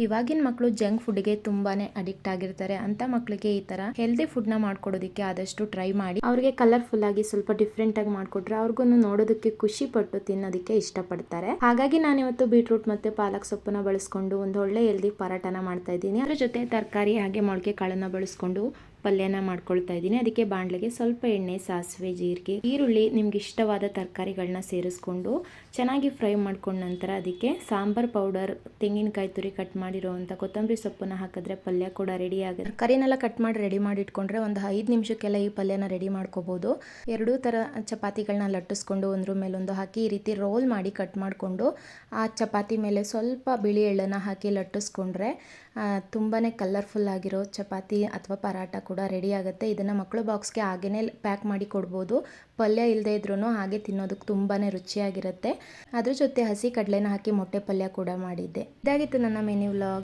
ಇವಾಗಿನ ಮಕ್ಕಳು ಜಂಕ್ ಫುಡ್ಗೆ ತುಂಬಾನೇ ಅಡಿಕ್ಟ್ ಆಗಿರ್ತಾರೆ. ಅಂತ ಮಕ್ಕಳಿಗೆ ಈ ತರ ಹೆಲ್ದಿ ಫುಡ್ ನ ಮಾಡ್ಕೊಡೋದಕ್ಕೆ ಆದಷ್ಟು ಟ್ರೈ ಮಾಡಿ. ಅವ್ರಿಗೆ ಕಲರ್ಫುಲ್ ಆಗಿ ಸ್ವಲ್ಪ ಡಿಫ್ರೆಂಟ್ ಆಗಿ ಮಾಡ್ಕೊಟ್ರೆ ಅವ್ರಿಗೂ ನೋಡೋದಕ್ಕೆ ಖುಷಿ ಪಟ್ಟು ತಿನ್ನೋದಕ್ಕೆ ಇಷ್ಟಪಡ್ತಾರೆ. ಹಾಗಾಗಿ ನಾನು ಇವತ್ತು ಬೀಟ್ರೂಟ್ ಮತ್ತೆ ಪಾಲಕ್ ಸೊಪ್ಪನ್ನ ಬಳಸ್ಕೊಂಡು ಒಂದು ಒಳ್ಳೆ ಹೆಲ್ದಿ ಪರಾಟನ ಮಾಡ್ತಾ ಇದ್ದೀನಿ. ಅದ್ರ ಜೊತೆ ತರಕಾರಿ ಹಾಗೆ ಮೊಳಕೆ ಕಾಳನ್ನ ಬಳಸ್ಕೊಂಡು ಪಲ್ಯನ ಮಾಡ್ಕೊಳ್ತಾ ಇದ್ದೀನಿ. ಅದಕ್ಕೆ ಬಾಣಲೆಗೆ ಸ್ವಲ್ಪ ಎಣ್ಣೆ, ಸಾಸಿವೆ, ಜೀರಿಗೆ, ಈರುಳ್ಳಿ, ನಿಮ್ಗೆ ಇಷ್ಟವಾದ ತರಕಾರಿಗಳನ್ನ ಸೇರಿಸ್ಕೊಂಡು ಚೆನ್ನಾಗಿ ಫ್ರೈ ಮಾಡ್ಕೊಂಡ ನಂತರ ಅದಕ್ಕೆ ಸಾಂಬಾರ್ ಪೌಡರ್, ತೆಂಗಿನಕಾಯಿ ತುರಿ ಕಟ್ ಮಾಡಿರೋವಂಥ ಕೊತ್ತಂಬರಿ ಸೊಪ್ಪನ್ನ ಹಾಕಿದ್ರೆ ಪಲ್ಯ ಕೂಡ ರೆಡಿ ಆಗುತ್ತೆ. ಕರಿನೆಲ್ಲ ಕಟ್ ಮಾಡಿ ರೆಡಿ ಮಾಡಿ ಇಟ್ಕೊಂಡ್ರೆ ಒಂದು 5 ನಿಮಿಷಕ್ಕೆಲ್ಲ ಈ ಪಲ್ಯನ ರೆಡಿ ಮಾಡ್ಕೋಬಹುದು. ಎರಡೂ ತರ ಚಪಾತಿಗಳನ್ನ ಲಟ್ಟಿಸ್ಕೊಂಡು ಒಂದ್ರ ಮೇಲೊಂದು ಹಾಕಿ ಈ ರೀತಿ ರೋಲ್ ಮಾಡಿ ಕಟ್ ಮಾಡಿಕೊಂಡು ಆ ಚಪಾತಿ ಮೇಲೆ ಸ್ವಲ್ಪ ಬಿಳಿ ಎಳ್ಳನ್ನ ಹಾಕಿ ಲಟ್ಟಿಸ್ಕೊಂಡ್ರೆ ತುಂಬಾನೇ ಕಲರ್ಫುಲ್ ಆಗಿರೋ ಚಪಾತಿ ಅಥವಾ ಪರಾಟ ಕೂಡ ರೆಡಿ ಆಗುತ್ತೆ. ಇದನ್ನ ಮಕ್ಕಳು ಬಾಕ್ಸ್ಗೆ ಹಾಗೇನೆ ಪ್ಯಾಕ್ ಮಾಡಿ ಕೊಡ್ಬೋದು. ಪಲ್ಯ ಇಲ್ಲದೆ ಇದ್ರೂ ಹಾಗೆ ತಿನ್ನೋದಕ್ಕೆ ತುಂಬಾನೇ ರುಚಿಯಾಗಿರುತ್ತೆ. ಅದ್ರ ಜೊತೆ ಹಸಿ ಕಡಲೆನ ಹಾಕಿ ಮೊಟ್ಟೆ ಪಲ್ಯ ಕೂಡ ಮಾಡಿದ್ದೆ. ಇದಾಗಿತ್ತು ನನ್ನ ಮೆನು ವ್ಲಾಗ್.